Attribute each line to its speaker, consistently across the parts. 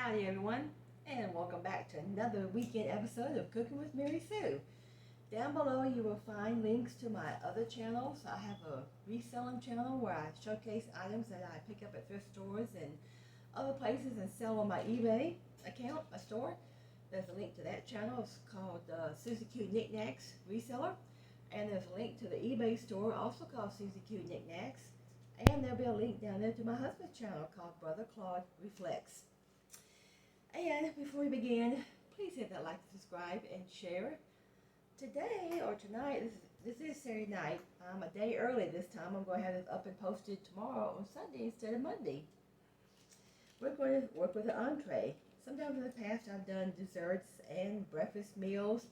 Speaker 1: Howdy everyone, and welcome back to another weekend episode of Cooking with Mary Sue. Down below you will find links to my other channels. I have a reselling channel where I showcase items that I pick up at thrift stores and other places and sell on my eBay account, a store. There's a link to that channel. It's called Susie Q Knickknacks Reseller. And there's a link to the eBay store also called Susie Q Knickknacks. And there'll be a link down there to my husband's channel called Brother Claude Reflects. And before we begin, please hit that like, subscribe, and share. Today, or tonight, this is Saturday night. I'm a day early this time. I'm going to have this up and posted tomorrow on Sunday instead of Monday. We're going to work with an entree. Sometimes in the past I've done desserts and breakfast meals,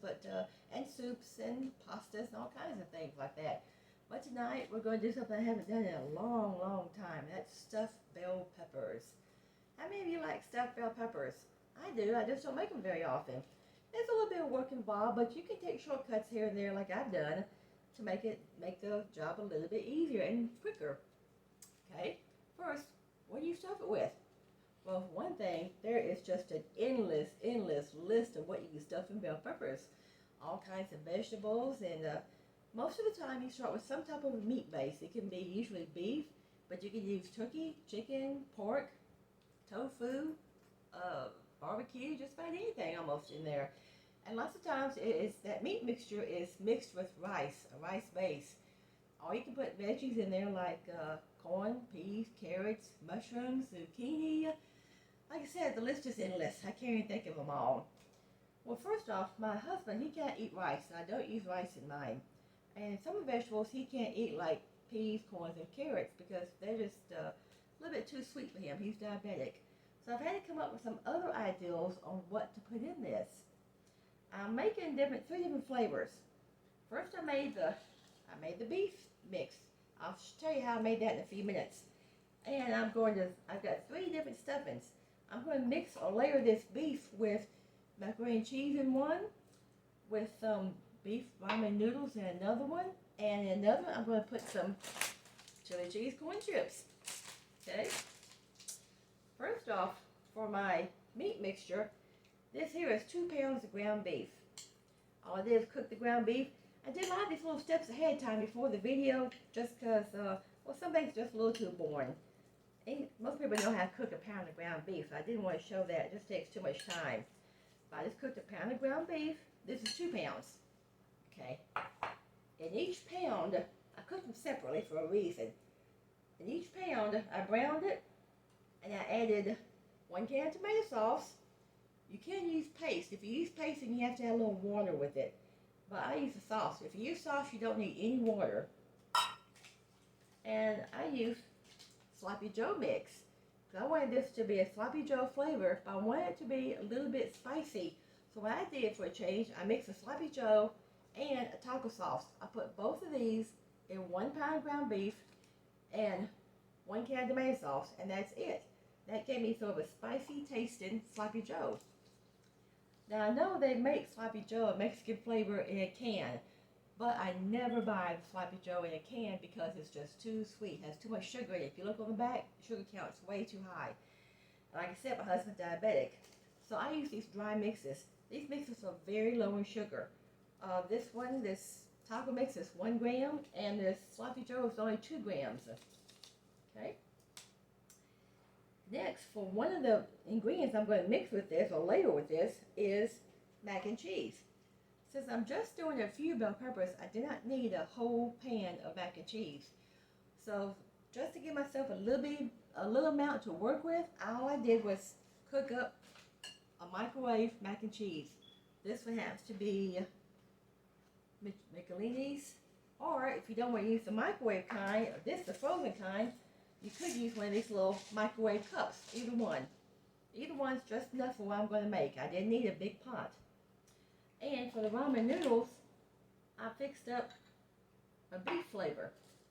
Speaker 1: and soups and pastas and all kinds of things like that. But tonight we're going to do something I haven't done in a long, long time. That's stuffed bell peppers. How many of you like stuffed bell peppers? I do. I just don't make them very often. There's a little bit of work involved, but you can take shortcuts here and there like I've done to make the job a little bit easier and quicker. Okay, first, what do you stuff it with? Well, for one thing, there is just an endless list of what you can stuff in bell peppers. All kinds of vegetables, and most of the time you start with some type of meat base. It can be usually beef, but you can use turkey, chicken, pork, tofu, barbecue, just about anything almost in there. And lots of times that meat mixture is mixed with rice, a rice base. Or you can put veggies in there like corn, peas, carrots, mushrooms, zucchini. Like I said, the list is endless. I can't even think of them all. Well, first off, my husband, he can't eat rice, and I don't use rice in mine. And some of the vegetables he can't eat, like peas, corns, and carrots, because they're just a little bit too sweet for him. He's diabetic. So I've had to come up with some other ideas on what to put in this. I'm making three different flavors. First, I made the beef mix. I'll tell you how I made that in a few minutes. And I've got three different stuffings. I'm going to mix or layer this beef with macaroni and cheese in one, with some beef ramen noodles in another one, and in another I'm going to put some chili cheese corn chips. Okay. First off, for my meat mixture, this here is 2 pounds of ground beef. All I did is cook the ground beef. I did a lot of these little steps ahead of time before the video, just because, some things are just a little too boring. Most people know how to cook a pound of ground beef. I didn't want to show that. It just takes too much time. But I just cooked a pound of ground beef. This is 2 pounds. Okay. In each pound, I cooked them separately for a reason. In each pound, I browned it, and I added 1 can of tomato sauce. You can use paste. If you use paste, then you have to add a little water with it. But I use the sauce. If you use sauce, you don't need any water. And I use Sloppy Joe mix. Because I wanted this to be a Sloppy Joe flavor, but I wanted it to be a little bit spicy. So what I did for a change, I mixed the Sloppy Joe and a taco sauce. I put both of these in 1 pound of ground beef and 1 can of tomato sauce, and that's it. That gave me sort of a spicy tasting Sloppy Joe. Now I know they make Sloppy Joe, a Mexican flavor, in a can, but I never buy the Sloppy Joe in a can because it's just too sweet. It has too much sugar in it. If you look on the back, the sugar count is way too high. Like I said, my husband's diabetic, so I use these dry mixes. These mixes are very low in sugar. This taco mix is 1 gram, and this Sloppy Joe is only 2 grams. Okay. Next, for one of the ingredients I'm going to mix with this, or layer with this, is mac and cheese. Since I'm just doing a few bell peppers, I do not need a whole pan of mac and cheese. So, just to give myself a little amount to work with, all I did was cook up a microwave mac and cheese. This one has to be MAC&CHEESE, or if you don't want to use the microwave kind, or the frozen kind, you could use one of these little microwave cups, either one. Either one's just enough for what I'm going to make. I didn't need a big pot. And for the ramen noodles, I fixed up a beef flavor.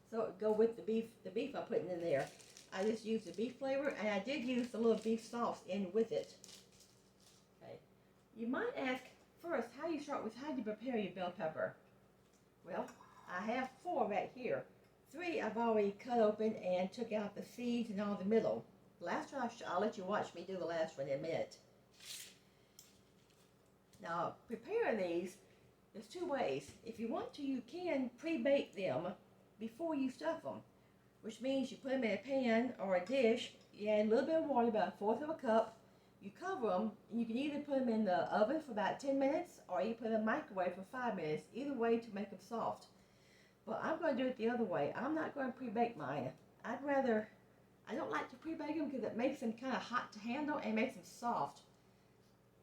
Speaker 1: So it would go with the beef I put in there. I just used the beef flavor, and I did use the little beef sauce in with it. Okay. You might ask first, how do you prepare your bell pepper? Well, I have 4 right here. 3 I've already cut open and took out the seeds and all the middle. Last one, I'll let you watch me do the last one in a minute. Now, preparing these, there's two ways. If you want to, you can pre-bake them before you stuff them, which means you put them in a pan or a dish, you add a little bit of water, about 1/4 of a cup, you cover them, and you can either put them in the oven for about 10 minutes or you put them in the microwave for 5 minutes, either way to make them soft. But I'm going to do it the other way. I'm not going to pre-bake mine. I don't like to pre-bake them because it makes them kind of hot to handle and makes them soft.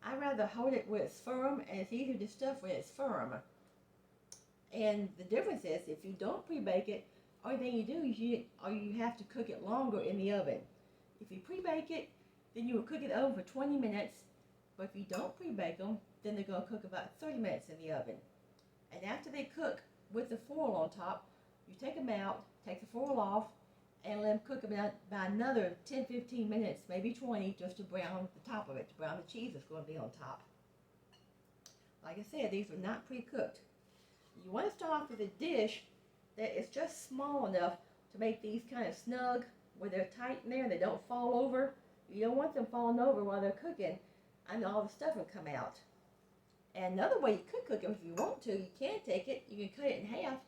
Speaker 1: I'd rather hold it where it's firm, and it's easier to stuff when it's firm. And the difference is, if you don't pre-bake it, only thing you do is you have to cook it longer in the oven. If you pre-bake it, then you will cook it in the oven for 20 minutes. But if you don't pre-bake them, then they're going to cook about 30 minutes in the oven. And after they cook with the foil on top, you take them out, take the foil off, and let them cook about another 10-15 minutes, maybe 20, just to brown the top of it, to brown the cheese that's going to be on top. Like I said, these are not pre-cooked. You want to start off with a dish that is just small enough to make these kind of snug, where they're tight in there and they don't fall over. You don't want them falling over while they're cooking, and all the stuff will come out. And another way you could cook them, if you want to, you can take it, you can cut it in half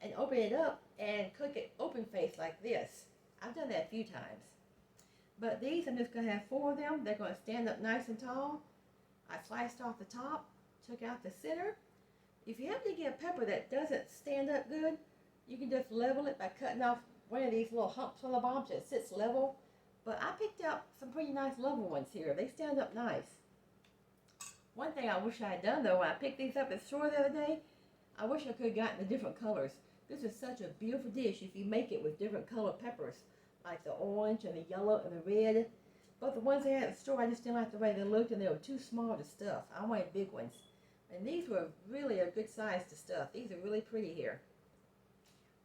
Speaker 1: and open it up and cook it open face like this. I've done that a few times. But these, I'm just going to have 4 of them. They're going to stand up nice and tall. I sliced off the top, took out the center. If you happen to get a pepper that doesn't stand up good, you can just level it by cutting off one of these little humps on the bottom so it sits level. But I picked out some pretty nice level ones here. They stand up nice. One thing I wish I had done, though, when I picked these up at the store the other day, I wish I could have gotten the different colors. This is such a beautiful dish if you make it with different colored peppers, like the orange and the yellow and the red. But the ones they had at the store, I just didn't like the way they looked, and they were too small to stuff. I wanted big ones. And these were really a good size to stuff. These are really pretty here.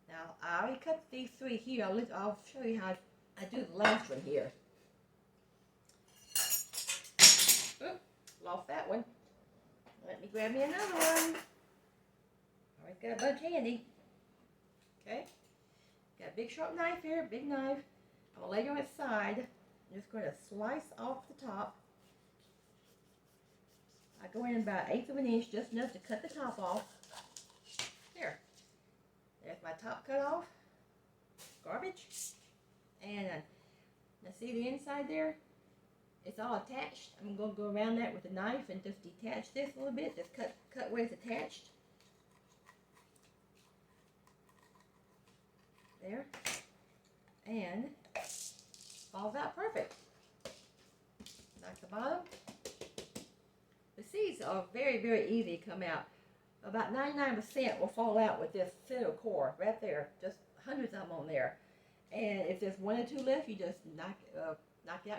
Speaker 1: Now, I already cut these 3 here. I'll show you how I do the last one here. Oop, lost that one. Let me grab me another one. Always got a bunch handy. Okay, got a big sharp knife here, big knife. I'm going to lay it on its side. I'm just going to slice off the top. I go in about 1/8 of an inch, just enough to cut the top off. There. There's my top cut off. Garbage. And now see the inside there? It's all attached. I'm going to go around that with a knife and just detach this a little bit. Just cut where it's attached. There. And falls out perfect. Knock the bottom. The seeds are very, very easy to come out. About 99% will fall out with this center core right there. Just hundreds of them on there. And if there's 1 or 2 left, you just knock it out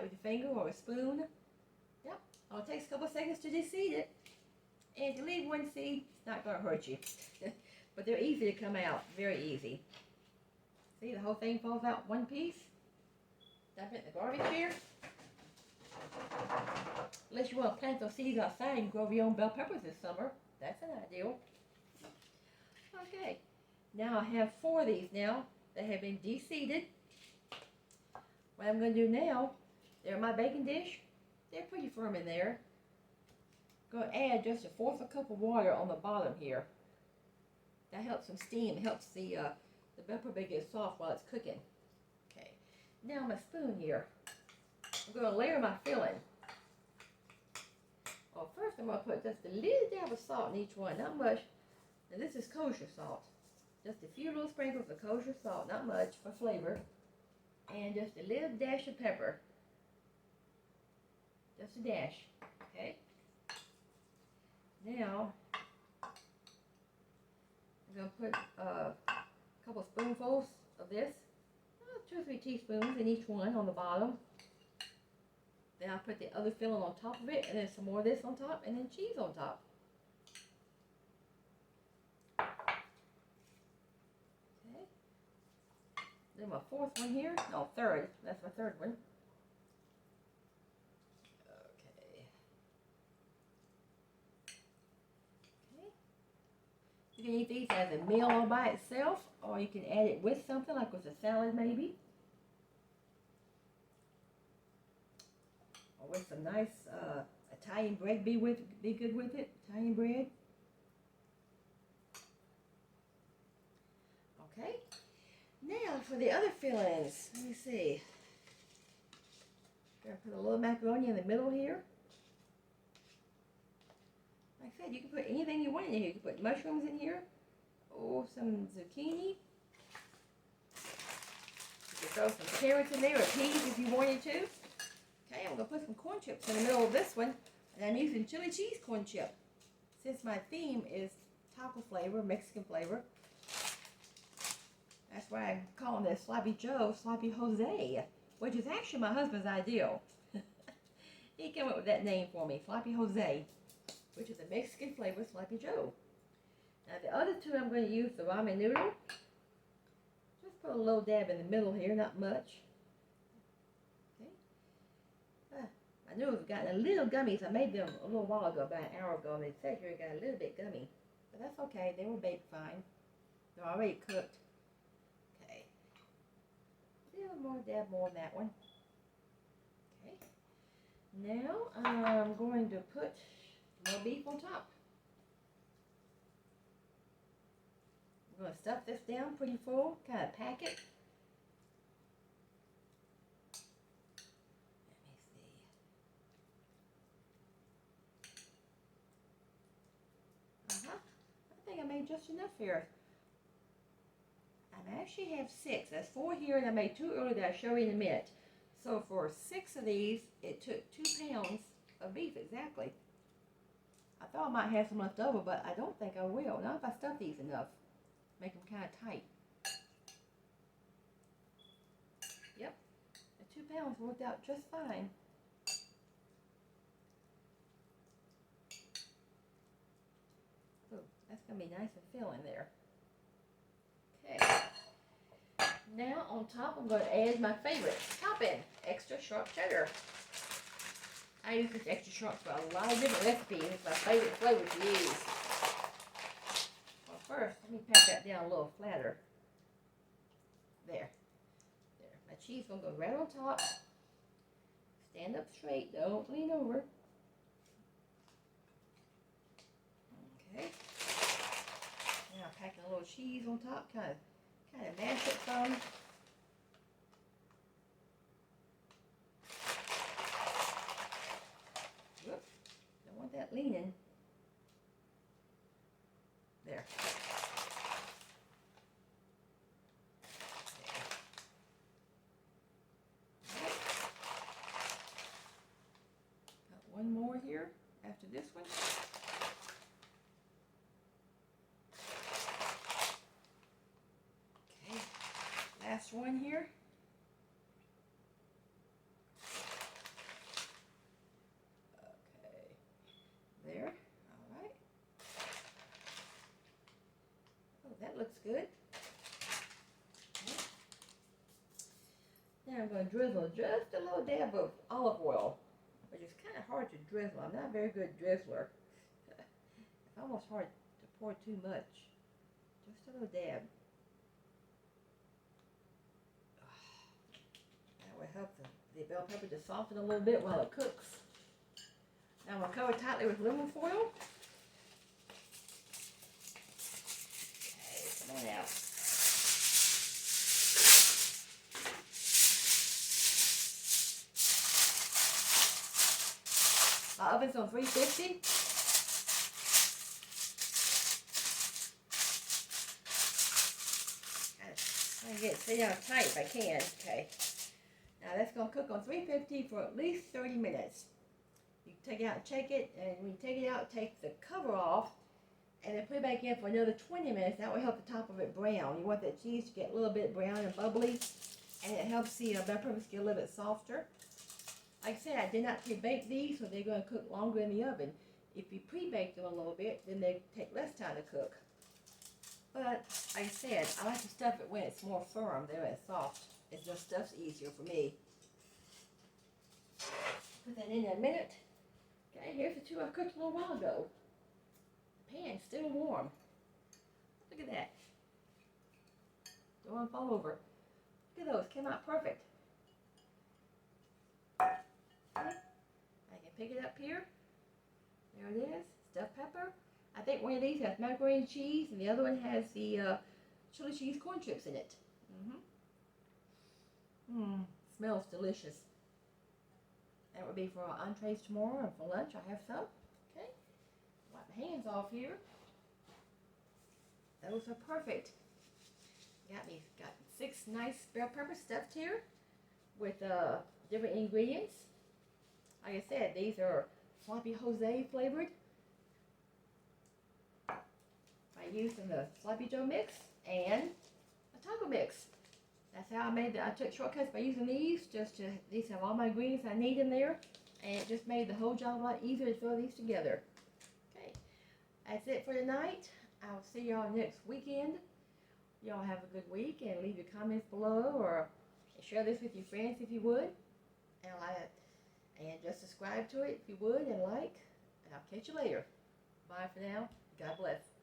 Speaker 1: with your finger or a spoon. Yep. All it takes a couple of seconds to de-seed it. And if you leave 1 seed, it's not going to hurt you. But they're easy to come out. Very easy. See, the whole thing falls out 1 piece. Dump it in the garbage here. Unless you want to plant those seeds outside and grow your own bell peppers this summer. That's an ideal. Okay. Now I have 4 of these now that have been de-seeded. What I'm going to do now, they're in my baking dish. They're pretty firm in there. I'm going to add just 1/4 cup of water on the bottom here. That helps them steam. It helps the bell pepper get soft while it's cooking. Okay. Now my spoon here. I'm going to layer my filling. Well, first I'm going to put just a little dab of salt in each one. Not much. Now this is kosher salt. Just a few little sprinkles of kosher salt. Not much for flavor. And just a little dash of pepper. Just a dash. Okay. Now, I'm going to put a couple spoonfuls of this. 2 or 3 teaspoons in each one on the bottom. Then I'll put the other filling on top of it, and then some more of this on top, and then cheese on top. Okay. Then my 4th one here. No, 3rd. That's my 3rd one. Okay. Okay. You can eat these as a meal all by itself, or you can add it with something, like with a salad maybe. with some nice Italian bread. Be good with it. Italian bread. Okay. Now for the other fillings. Let me see. Gonna put a little macaroni in the middle here. Like I said, you can put anything you want in here. You can put mushrooms in here, or some zucchini. You can throw some carrots in there, or peas if you wanted to. Okay, I'm gonna put some corn chips in the middle of this one, and I'm using chili cheese corn chip. Since my theme is taco flavor, Mexican flavor, that's why I'm calling this Sloppy Joe, Sloppy Jose, which is actually my husband's ideal. He came up with that name for me, Sloppy Jose, which is a Mexican flavor Sloppy Joe. Now the other two I'm going to use the ramen noodle. Just put a little dab in the middle here, not much. Okay. My noodles have gotten a little gummy, so I made them a little while ago, about an hour ago, and they said here it got a little bit gummy. But that's okay, they were baked fine. They're already cooked. More dab more on that one. Okay. Now I'm going to put more beef on top. I'm going to stuff this down pretty full, kind of pack it. Let me see. I think I made just enough here. I actually have 6. That's 4 here, and I made 2 earlier that I'll show you in a minute. So for 6 of these, it took 2 pounds of beef exactly. I thought I might have some left over, but I don't think I will. Not if I stuff these enough. Make them kind of tight. Yep, the 2 pounds worked out just fine. Oh, that's going to be nice and filling there. Okay. Now on top I'm going to add my favorite topping, extra sharp cheddar. I use this extra sharp for a lot of different recipes. It's my favorite flavor to use. Well, first let me pat that down a little flatter. There. My cheese is going to go right on top. Stand up straight, don't lean over. Okay. Now packing a little cheese on top, kind of mash it some. Whoop, don't want that leaning. There. Got one more here after this one. Last one here. Okay. There. All right. Oh, that looks good. Okay. Now I'm going to drizzle just a little dab of olive oil, which is kind of hard to drizzle. I'm not a very good drizzler. It's almost hard to pour too much. Just a little dab. Help the bell pepper to soften a little bit while it cooks. Now I'm going to cover tightly with aluminum foil. Okay, come on out. My oven's on 350. I'm going to get it sit down tight if I can. Okay. Now that's going to cook on 350 for at least 30 minutes. You take it out and check it, and when you take it out, take the cover off, and then put it back in for another 20 minutes. That will help the top of it brown. You want that cheese to get a little bit brown and bubbly, and it helps the bell peppers get a little bit softer. Like I said, I did not pre-bake these, so they're going to cook longer in the oven. If you pre-bake them a little bit, then they take less time to cook. But like I said, I like to stuff it when it's more firm than when it's soft. It just stuffs easier for me. Put that in a minute. Okay, here's the 2 I cooked a little while ago. The pan's still warm. Look at that. Don't want to fall over. Look at those, came out perfect. Okay. pick it up here. There it is, stuffed pepper. I think one of these has macaroni and cheese, and the other one has the chili cheese corn chips in it. Smells delicious. That would be for our entrees tomorrow, and for lunch I have some. Okay, wipe my hands off here. Those are perfect. Got 6 nice bell peppers stuffed here with different ingredients. Like I said, these are Sloppy Jose flavored. I used in the Sloppy Joe mix and a taco mix. That's how I took shortcuts by using these. These have all my ingredients I need in there, and it just made the whole job a lot easier to throw these together. Okay, that's it for tonight. I'll see y'all next weekend. Y'all have a good week, and leave your comments below, or share this with your friends if you would, and just subscribe to it if you would, and like. And I'll catch you later. Bye for now. God bless.